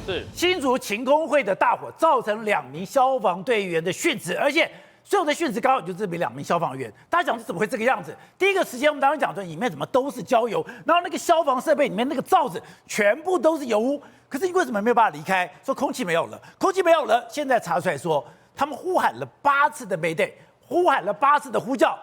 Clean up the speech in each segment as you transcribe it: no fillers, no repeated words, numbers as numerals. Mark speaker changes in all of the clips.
Speaker 1: 是
Speaker 2: 新竹晴空会的大火造成2名消防队员的殉职，而且所有的殉职刚好就这2名消防员。大家讲怎么会这个样子？第一个时间我们当时讲说里面怎么都是焦油，然后那个消防设备里面那个罩子全部都是油污，可是为什么没有办法离开？说空气没有了，空气没有了，现在查出来说他们呼喊了8次的Mayday，呼喊了8次的呼叫。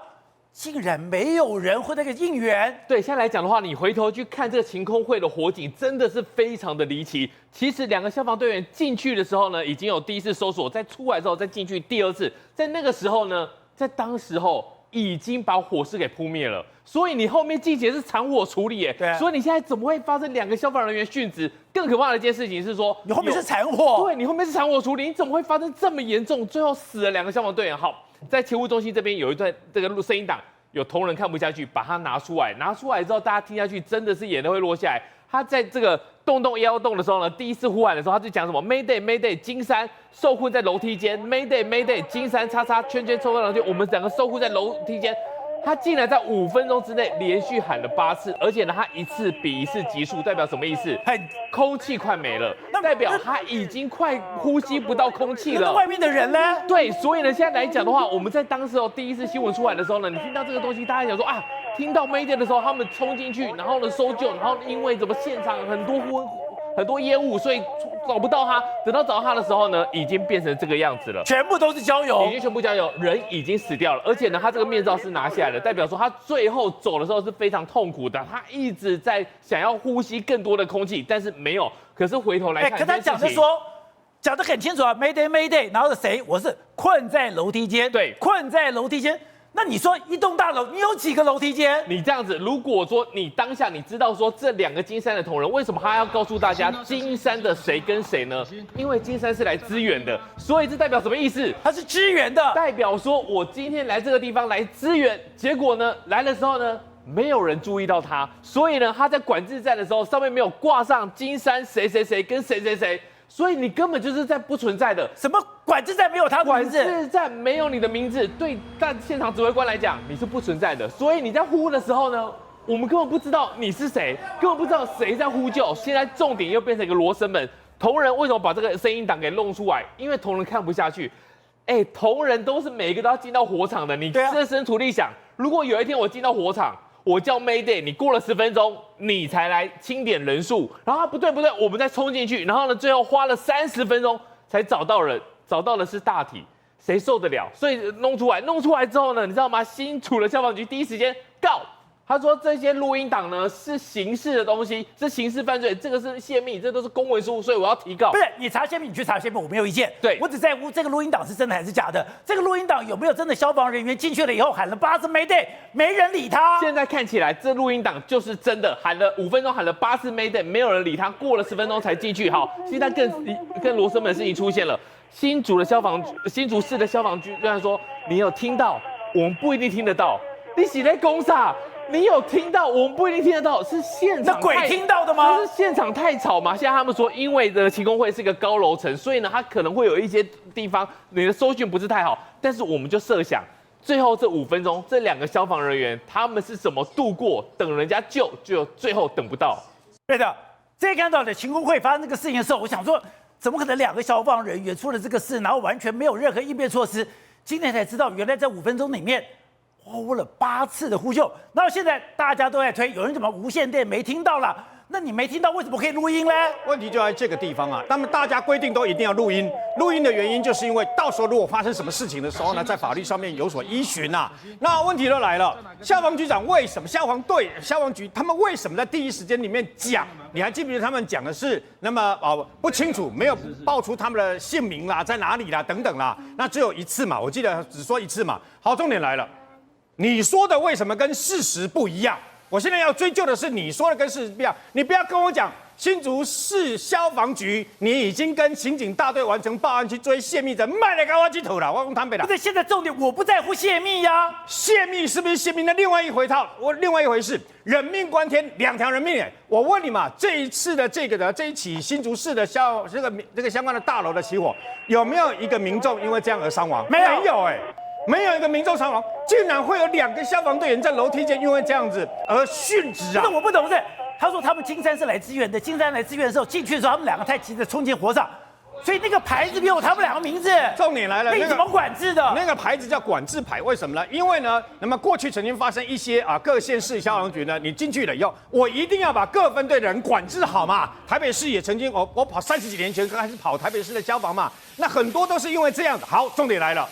Speaker 2: 竟然没有人会那个应援。
Speaker 1: 对，现在来讲的话，你回头去看这个晴空会的火警，真的是非常的离奇。其实2个消防队员进去的时候呢，已经有第一次搜索，再出来之后再进去第2次，在那个时候呢，在当时候已经把火势给扑灭了。所以你后面进行的是残火处理，
Speaker 2: 对啊，
Speaker 1: 所以你现在怎么会发生2个消防人员殉职？更可怕的一件事情是说，
Speaker 2: 你后面是残火，
Speaker 1: 对你后面是残火处理，你怎么会发生这么严重？最后死了2个消防队员。好。在勤务中心这边有一段这个声音档，有同仁看不下去，把它拿出来，拿出来之后，大家听下去真的是眼泪会落下来。他在这个洞1洞的时候呢，第一次呼喊的时候，他就讲什么 Mayday Mayday， 金山受困在楼梯间 ，Mayday Mayday， 金山叉叉圈圈抽到楼梯，我们2个受困在楼梯间。他竟然在5分钟之内连续喊了8次，而且呢，他一次比一次急速，代表什么意思？空气快没了，代表他已经快呼吸不到空气了。
Speaker 2: 外面的人呢？
Speaker 1: 对，所以呢，现在来讲的话，我们在当时第一次新闻出来的时候呢，你听到这个东西，大家讲说啊，听到 Mayday 的时候，他们冲进去，然后呢搜救，然后因为怎么现场很多烟雾，所以找不到他。等到找到他的时候呢，已经变成这个样子了，
Speaker 2: 全部都是焦油，
Speaker 1: 已经全部焦油，人已经死掉了。而且呢，他这个面罩是拿下来的，代表说他最后走的时候是非常痛苦的，他一直在想要呼吸更多的空气，但是没有。可是回头来看，
Speaker 2: 可他讲得很清楚啊 ，Mayday Mayday， 然后是谁？我是困在楼梯间，
Speaker 1: 对，
Speaker 2: 困在楼梯间。那你说一栋大楼，你有几个楼梯间？
Speaker 1: 你这样子，如果说你当下你知道说这2个金山的同仁，为什么他要告诉大家金山的谁跟谁呢？因为金山是来支援的，所以这代表什么意思？
Speaker 2: 他是支援的，
Speaker 1: 代表说我今天来这个地方来支援，结果呢来的时候呢，没有人注意到他，所以呢他在管制站的时候上面没有挂上金山谁谁谁跟谁谁谁。所以你根本就是在不存在的，
Speaker 2: 什么管制站没有他的名字，
Speaker 1: 管制站没有你的名字，对，但现场指挥官来讲你是不存在的，所以你在呼的时候呢，我们根本不知道你是谁，根本不知道谁在呼救。现在重点又变成一个罗生门，同仁为什么把这个声音档给弄出来？因为同仁看不下去，同仁都是每一个都要进到火场的，你设身处地想，如果有一天我进到火场。我叫 Mayday， 你过了10分钟，你才来清点人数，然后不对，我们再冲进去，然后呢，最后花了30分钟才找到人，找到的是大体，谁受得了？所以弄出来之后呢，你知道吗？新竹的消防局第一时间告。他说这些录音档呢是刑事的东西，是刑事犯罪，这个是泄密，这都是公文书，所以我要提告。
Speaker 2: 不是你查泄密，你去查泄密，我没有意见。
Speaker 1: 对，
Speaker 2: 我只在乎这个录音档是真的还是假的。这个录音档有没有真的消防人员进去了以后喊了8次 Mayday， 没人理他？
Speaker 1: 现在看起来这录音档就是真的，喊了5分钟，喊了8次 Mayday， 没有人理他，过了10分钟才进去。好，现在更罗生门的事情出现了，新竹市的消防局居然说你有听到，我们不一定听得到，你是在攻啥？你有听到？我们不一定听得到，是现场。
Speaker 2: 那鬼听到的吗？
Speaker 1: 是现场太吵嘛？现在他们说，因为这个晴空会是一个高楼层，所以呢，它可能会有一些地方你的收讯不是太好。但是我们就设想，最后这5分钟，这2个消防人员他们是怎么度过？等人家救，就最后等不到。
Speaker 2: 对的，这看到的晴空会发生这个事情的时候，我想说，怎么可能2个消防人员出了这个事，然后完全没有任何应变措施？今天才知道，原来在5分钟里面。呼了8次的呼救，然后现在大家都在推，有人怎么无线电没听到了？那你没听到，为什么可以录音呢？
Speaker 3: 问题就在这个地方啊！他们大家规定都一定要录音，录音的原因就是因为到时候如果发生什么事情的时候呢，在法律上面有所依循啊。那问题就来了，消防局长为什么消防局他们为什么在第一时间里面讲？你还记不记得他们讲的是那么不清楚，没有报出他们的姓名啦，在哪里啦等等啦？那只有1次嘛，我记得只说1次嘛。好，重点来了。你说的为什么跟事实不一样？我现在要追究的是你说的跟事实不一样。你不要跟我讲新竹市消防局，你已经跟刑警大队完成报案去追泄密者，卖了高我鸡头了，我用台北了。
Speaker 2: 不是，现在重点我不在乎泄密呀，
Speaker 3: 泄密是不是泄密？那另外一回事，人命关天，2条人命哎！我问你嘛，这一次的这一起新竹市的这个相关的大楼的起火，有没有一个民众因为这样而伤亡？
Speaker 2: 没有
Speaker 3: 哎。没有一个民众伤亡，竟然会有2个消防队员在楼梯间因为这样子而殉职啊！
Speaker 2: 那我不懂是他说他们金山是来支援的，金山来支援的时候进去的时候，他们2个太急着冲进火场，所以那个牌子没有他们2个名字。
Speaker 3: 重点来了，
Speaker 2: 你怎么管制的？
Speaker 3: 那个牌子叫管制牌，为什么呢？因为呢，那么过去曾经发生一些各县市消防局呢，你进去了以后，我一定要把各分队的人管制好嘛。台北市也曾经，我跑30几年前开始跑台北市的消防嘛，那很多都是因为这样的。好，重点来了，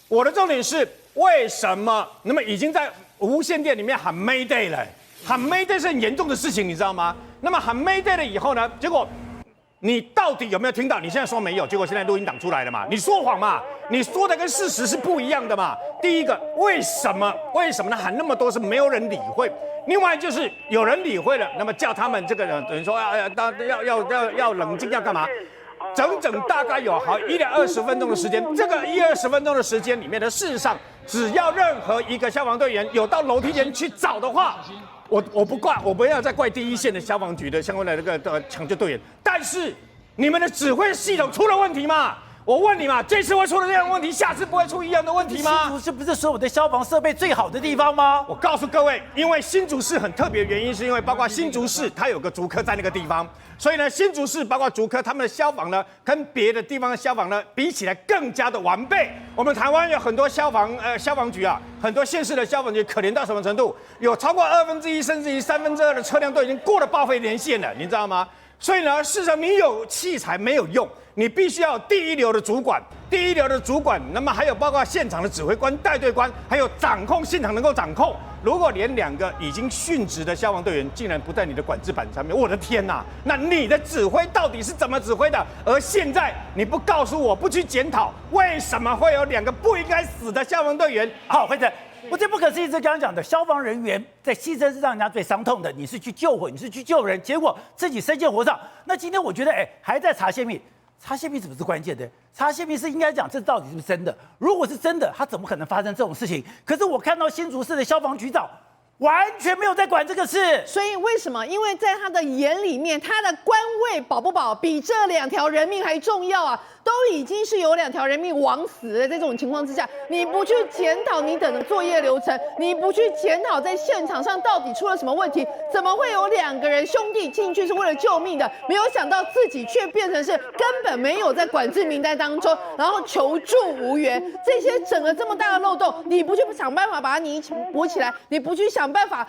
Speaker 3: 我的重点是为什么？那么已经在无线电里面喊 Mayday 了，喊 Mayday 是很严重的事情，你知道吗？那么喊 Mayday 了以后呢，结果。你到底有没有听到？你现在说没有，结果现在录音档出来了嘛？你说谎嘛？你说的跟事实是不一样的嘛？第一个，为什么呢？喊那么多是没有人理会。另外就是有人理会了，那么叫他们这个人等于说要冷静，要干嘛？整整大概有好1-20分钟的时间。这个1-20分钟的时间里面呢，事实上只要任何一个消防队员有到楼梯间去找的话。我不怪，我不要再怪第一线的消防局的相关的那个抢救队员，但是你们的指挥系统出了问题嘛？我问你嘛，这次会出了这样的问题，下次不会出一样的问题吗？
Speaker 2: 新竹市不是所有的消防设备最好的地方吗？
Speaker 3: 我告诉各位，因为新竹市很特别，原因是因为包括新竹市它有个竹科在那个地方，所以呢，新竹市包括竹科他们的消防呢，跟别的地方的消防呢比起来更加的完备。我们台湾有很多消防局啊，很多县市的消防局可怜到什么程度？有超过1/2甚至于2/3的车辆都已经过了报废年限了，你知道吗？所以呢，事实上你有器材没有用。你必须要有第一流的主管，那么还有包括现场的指挥官、带队官，还有掌控现场能够掌控。如果连2个已经殉职的消防队员竟然不在你的管制板上面，我的天哪！那你的指挥到底是怎么指挥的？而现在你不告诉我，不去检讨，为什么会有2个不应该死的消防队员？
Speaker 2: 好，辉正，我最不可思议是刚刚讲的，消防人员在牺牲是让人家最伤痛的。你是去救火，你是去救人，结果自己身陷火场。那今天我觉得，还在查泄密。查泄密是不是关键的？查泄密是应该讲这到底是不是真的？如果是真的，他怎么可能发生这种事情？可是我看到新竹市的消防局长完全没有在管这个事。
Speaker 4: 所以为什么？因为在他的眼里面，他的官位保不保比这2条人命还重要啊！都已经是有2条人命枉死了，在这种情况之下，你不去检讨你等的作业流程，你不去检讨在现场上到底出了什么问题，怎么会有2个人兄弟进去是为了救命的？没有想到自己却变成是根本没有在管制名单当中，然后求助无援。这些整个这么大的漏洞，你不去想办法把它补起来，你不去想办法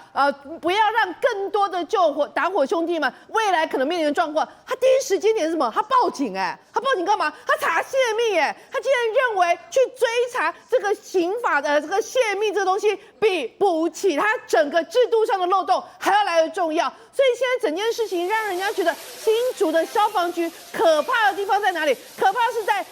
Speaker 4: 不要让更多的打火兄弟们未来可能面临的状况，他第一时间点是什么？他报警他报警干嘛？他查泄密他竟然认为去追查这个刑法的这个泄密这个东西，比补起他整个制度上的漏洞还要来得重要。所以现在整件事情让人家觉得新竹的消防局可怕的地方在哪里？可怕是在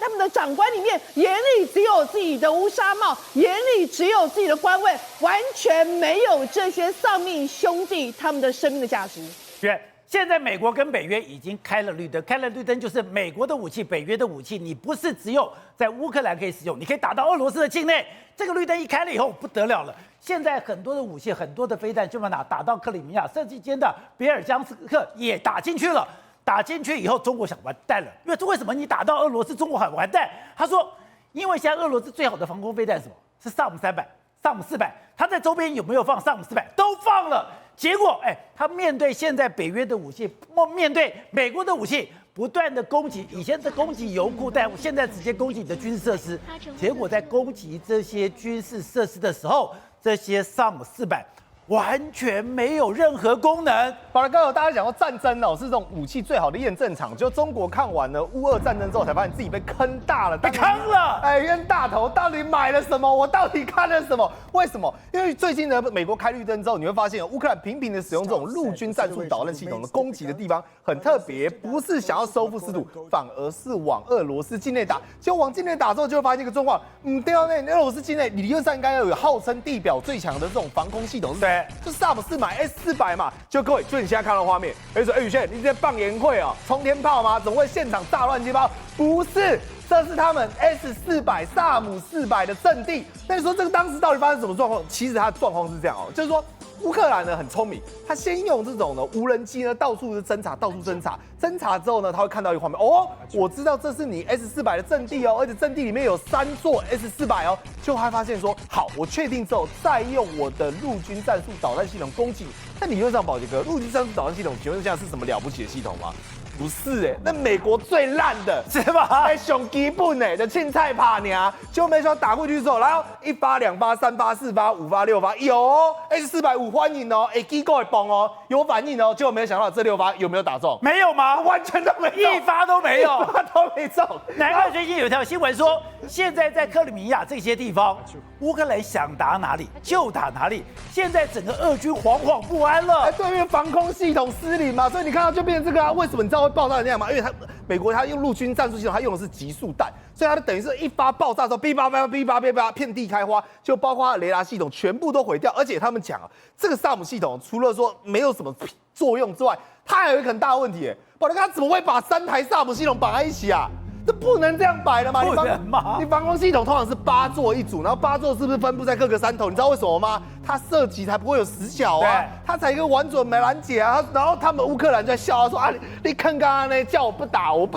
Speaker 4: 他们的长官里面，眼里只有自己的乌纱帽，眼里只有自己的官位，完全没有这些丧命兄弟他们的生命的价值。
Speaker 2: 现在美国跟北约已经开了绿灯，开了绿灯就是美国的武器、北约的武器，你不是只有在乌克兰可以使用，你可以打到俄罗斯的境内。这个绿灯一开了以后不得了了，现在很多的武器、很多的飞弹就把打到克里米亚，甚至间的别尔江斯克也打进去了。打进去以后，中国想完蛋了，因为为什么你打到俄罗斯，中国很完蛋？他说，因为现在俄罗斯最好的防空飞弹是什么？是萨姆300、萨姆400，他在周边有没有放萨姆400？都放了。结果，他面对现在北约的武器，面对美国的武器，不断的攻击，以前是攻击油库，但现在直接攻击你的军事设施。结果在攻击这些军事设施的时候，这些萨姆400完全没有任何功能。
Speaker 5: 宝来哥，大家讲到战争是这种武器最好的验证场。就中国看完了乌俄战争之后，才发现自己被坑大了，
Speaker 2: 被坑了。
Speaker 5: 冤大头，到底买了什么？我到底看了什么？为什么？因为最近呢，美国开绿灯之后，你会发现乌克兰频频的使用这种陆军战术导弹系统的攻击的地方很特别，不是想要收复失土，反而是往俄罗斯境内打。结果往境内打之后，就会发现一个状况，对啊，那俄罗斯境内理论上应该要有号称地表最强的这种防空系统，对，就是萨姆400 S400嘛。就各位，就你现在看到的画面，说宇轩，你在办研会冲天炮吗？怎么会现场炸乱七八糟？不是。这是他们 S400萨姆400的阵地。那你说这个当时到底发生什么状况？其实它的状况是这样就是说乌克兰呢很聪明，他先用这种呢无人机呢到处侦查，侦查之后呢，他会看到一个画面，哦，我知道这是你 S-400的阵地哦，而且阵地里面有3座 S-400哦，就还发现说，好，我确定之后再用我的陆军战术导弹系统攻击你。但理论上，宝杰哥，陆军战术导弹系统请问这样是什么了不起的系统吗？不是那美国最烂的
Speaker 2: 是吧？
Speaker 5: 上基本的青菜爬娘，就没想到打过去之后，然后1发、2发、3发、4发、5发、6发，有哦 S-400欢迎哦，机构会崩哦，有反应哦，结果没想到这6发有没有打中？
Speaker 2: 没有吗？
Speaker 5: 完全都没中，
Speaker 2: 一发都没有，
Speaker 5: 一发都没中。
Speaker 2: 难怪最近有条新闻说，现在在克里米亚这些地方，乌克兰想打哪里就打哪里，现在整个俄军惶惶不安了。
Speaker 5: 对面防空系统失灵嘛，所以你看到就变成这个啊。为什么你知道会爆炸成这样吗？因为美国他用陆军战术系统，他用的是极速弹，所以它等于是一发爆炸之后，哔叭，遍地开花，就包括它的雷达系统全部都毁掉。而且他们讲啊，这个萨姆系统除了说没有什么作用之外，它还有一个很大的问题，宝德哥怎么会把3台萨姆系统绑在一起啊？这不能这样摆的嘛！你防空系统通常是8座一组，然后8座是不是分布在各个山头？你知道为什么吗？它射击才不会有死角啊，它才一个完准没拦截啊。然后他们乌克兰就在笑，他说啊，你看刚刚呢叫我不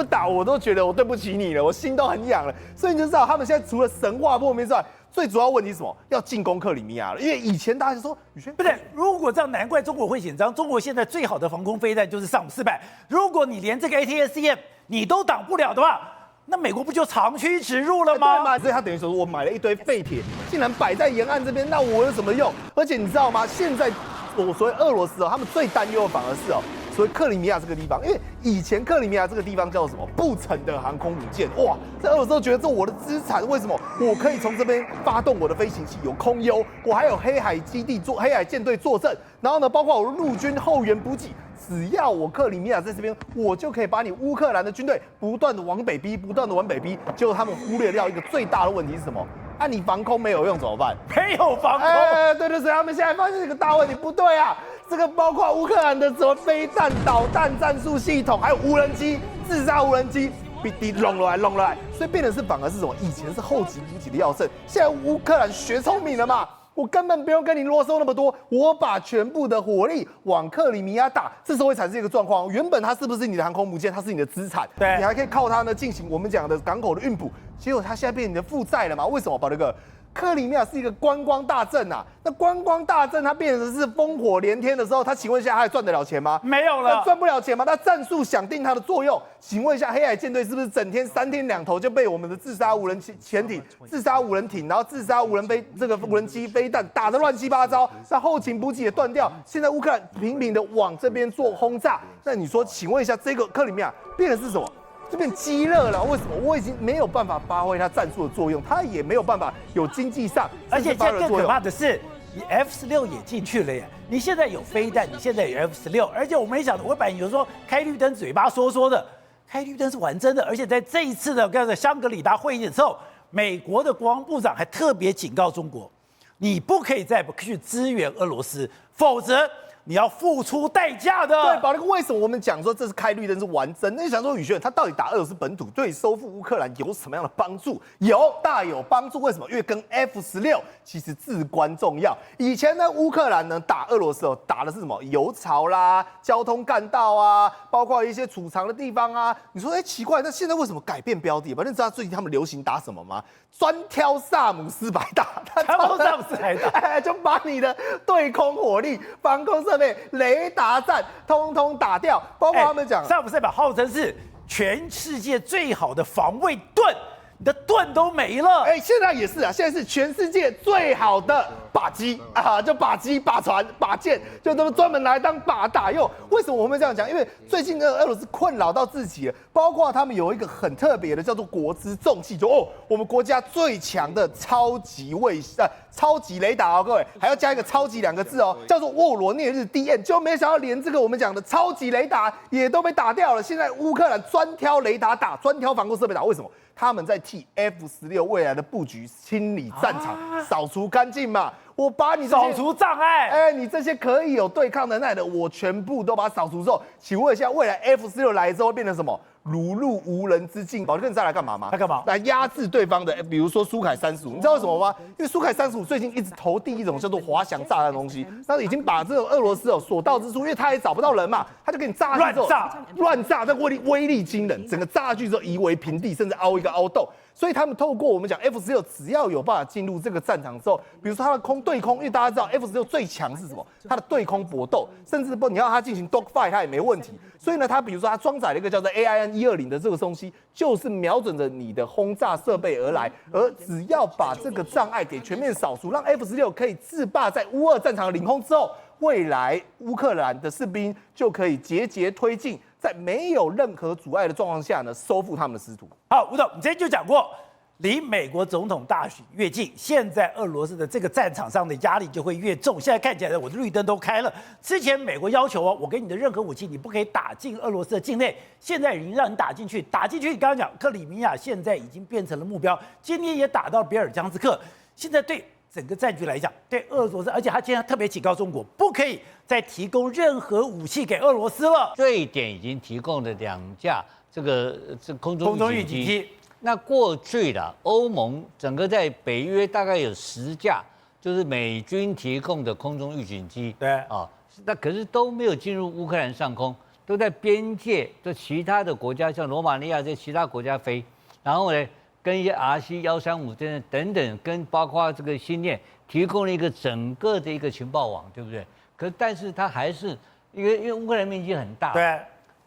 Speaker 5: 打，我都觉得我对不起你了，我心都很痒了。所以你就知道他们现在除了神话破灭之外，最主要问题是什么？要进攻克里米亚了。因为以前大家就说宇轩
Speaker 2: 不对，如果这样，难怪中国会紧张。中国现在最好的防空飞弹就是萨姆400，如果你连这个 ATACM 你都挡不了的话，那美国不就长驱直入了吗？
Speaker 5: 所以他等于说，我买了一堆废铁，竟然摆在沿岸这边，那我有什么用？而且你知道吗？现在所谓俄罗斯他们最担忧的反而是所谓克里米亚这个地方，因为以前克里米亚这个地方叫做什么不成的航空母舰，哇，这俄罗斯都觉得这我的资产，为什么我可以从这边发动我的飞行器，有空优，我还有黑海基地黑海舰队坐镇，然后呢，包括我的陆军后援补给。只要我克里米亚在这边，我就可以把你乌克兰的军队不断的往北逼，结果他们忽略掉一个最大的问题是什么？你防空没有用怎么办？
Speaker 2: 没有防空。
Speaker 5: 对，所以他们现在发现这个大问题，不对啊！这个包括乌克兰的什么飞弹、导弹战术系统，还有无人机、自杀无人机，弄来，所以变成是反而是什么？以前是后勤补给的要胜，现在乌克兰学聪明了嘛？我根本不用跟你啰嗦那么多，我把全部的火力往克里米亚打，这时候会产生一个状况。原本它是不是你的航空母舰？它是你的资产，
Speaker 2: 对，
Speaker 5: 你还可以靠它呢进行我们讲的港口的运补。结果它现在变成你的负债了嘛？为什么？宝德哥，克里米亚是一个观光大镇啊，那观光大镇它变成是烽火连天的时候，它请问一下，它还赚得了钱吗？
Speaker 2: 没有了，
Speaker 5: 赚不了钱吗？它战术想定它的作用，请问一下，黑海舰队是不是整天3天2头就被我们的自杀无人潜艇、自杀无人艇，然后自杀无人机飞弹打得乱七八糟？那后勤补给也断掉，现在乌克兰频频的往这边做轰炸，那你说，请问一下，这个克里米亚变的是什么？就变饥饿了，为什么？我已经没有办法发挥它战术的作用，它也没有办法有经济上，
Speaker 2: 而且现在更可怕的是，你 F-16也进去了耶！你现在有飞弹，你现在有 F-16，而且我没想到，我本来有说开绿灯嘴巴说的，开绿灯是玩真的，而且在这一次的香格里拉会议的时候，美国的国防部长还特别警告中国，你不可以再去支援俄罗斯，否则你要付出代价的。
Speaker 5: 对，宝那个为什么我们讲说这是开绿灯是玩真？那你想说宇轩他到底打俄罗斯本土对收复乌克兰有什么样的帮助？大有帮助。为什么？因为跟 F-16其实至关重要。以前呢，乌克兰呢打俄罗斯打的是什么？油槽啦、交通干道啊，包括一些储藏的地方啊。你说，奇怪，那现在为什么改变标的？反正知道最近他们流行打什么吗？专挑萨姆斯白打，
Speaker 2: 萨姆斯白打，
Speaker 5: 就把你的对空火力、防空设备、雷达站通通打掉，包括他们讲，
Speaker 2: 萨姆斯白号称是全世界最好的防卫盾。你的盾都没了，
Speaker 5: 现在也是啊，现在是全世界最好的靶机啊，就靶机、靶船、靶舰，就都专门来当靶打用。为什么我们这样讲？因为最近俄罗斯困扰到自己了，包括他们有一个很特别的叫做国之重器，我们国家最强的超级超级雷达各位还要加一个超级2个字叫做沃罗涅日 DM， 就没想到连这个我们讲的超级雷达也都被打掉了。现在乌克兰专挑雷达打，专挑防空设备打，为什么？他们在替 F-16未来的布局清理战场，扫除干净嘛。我把你
Speaker 2: 扫除障碍，
Speaker 5: 你这些可以有对抗能耐的，我全部都把它扫除之后，请问一下，未来 F-16来之后会变成什么？如入无人之境。宝哥，你再来干嘛吗？
Speaker 2: 他干嘛？
Speaker 5: 来压制对方的，比如说苏凯35，你知道为什么吗？因为苏凯35最近一直投递一种叫做滑翔炸弹的东西，那已经把这种俄罗斯所到之处，因为他也找不到人嘛，他就给你炸下去之后乱炸，这威力惊人，整个炸下去之后夷为平地，甚至凹一个凹洞。所以他们透过我们讲 F16，只要有办法进入这个战场之后，比如说它的对空，因为大家知道 F16最强是什么？它的对空搏斗，甚至你要它进行 dogfight， 它也没问题。所以呢，它比如说它装载了一个叫做 AIN-120的这个东西，就是瞄准着你的轰炸设备而来，而只要把这个障碍给全面扫除，让 F16可以自霸在乌俄战场的领空之后，未来乌克兰的士兵就可以节节推进，在没有任何阻碍的状况下呢，收复他们的失土。
Speaker 2: 好，吴总，你之前就讲过，离美国总统大选越近，现在俄罗斯的这个战场上的压力就会越重。现在看起来，我的绿灯都开了。之前美国要求哦，我给你的任何武器，你不可以打进俄罗斯的境内。现在已经让你打进去，你刚刚讲克里米亚现在已经变成了目标，今天也打到比尔江斯克。现在对整个战局来讲，对俄罗斯，而且他今天特别警告中国，不可以再提供任何武器给俄罗斯了。
Speaker 6: 瑞典已经提供了2架这空中预警机。那过去的欧盟整个在北约大概有10架，就是美军提供的空中预警机。
Speaker 2: 对
Speaker 6: 啊，那可是都没有进入乌克兰上空，都在边界的其他的国家，像罗马尼亚这些其他国家飞。然后呢，跟一些 RC-135等等，跟包括这个星链提供了一个整个的一个情报网，对不对？但是它还是因为乌克兰面积很大。
Speaker 2: 对。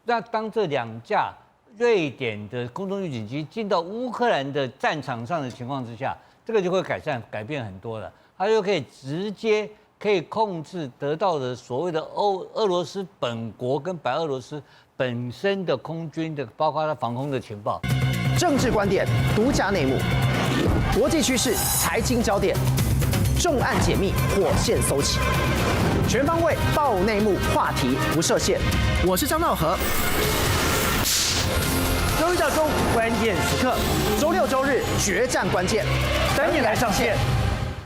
Speaker 6: 那当这2架瑞典的空中预警机进到乌克兰的战场上的情况之下，这个就会改变很多了。它就可以直接控制得到的所谓的俄罗斯本国跟白俄罗斯本身的空军的，包括它防空的情报。
Speaker 7: 政治观点、独家内幕、国际趋势、财经焦点，重案解密，火线搜起，全方位爆内幕，话题不设限。我是张道和。
Speaker 2: 周一到周五关键时刻，
Speaker 7: 周六周日决战关键，
Speaker 2: 等你来上线。